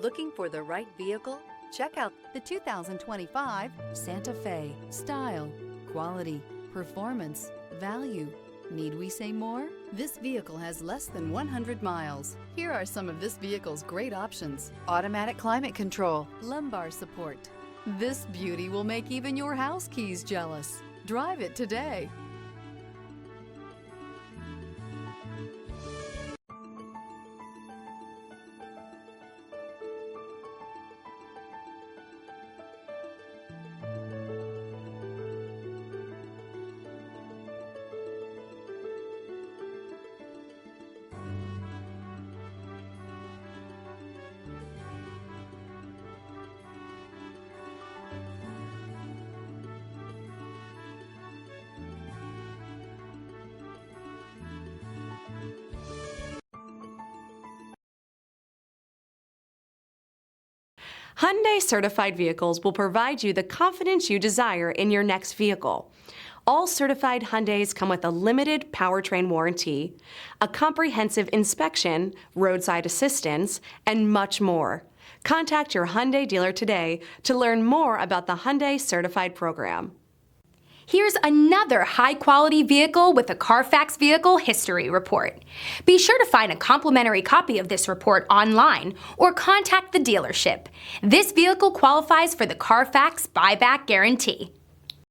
Looking for the right vehicle? Check out the 2025 Santa Fe. Style, quality, performance, value. Need we say more? This vehicle has less than 100 miles. Here are some of this vehicle's great options: automatic climate control, lumbar support. This beauty will make even your house keys jealous. Drive it today. Hyundai certified vehicles will provide you the confidence you desire in your next vehicle. All certified Hyundais come with a limited powertrain warranty, a comprehensive inspection, roadside assistance, and much more. Contact your Hyundai dealer today to learn more about the Hyundai Certified program. Here's another high-quality vehicle with a Carfax Vehicle History Report. Be sure to find a complimentary copy of this report online or contact the dealership. This vehicle qualifies for the Carfax Buyback Guarantee.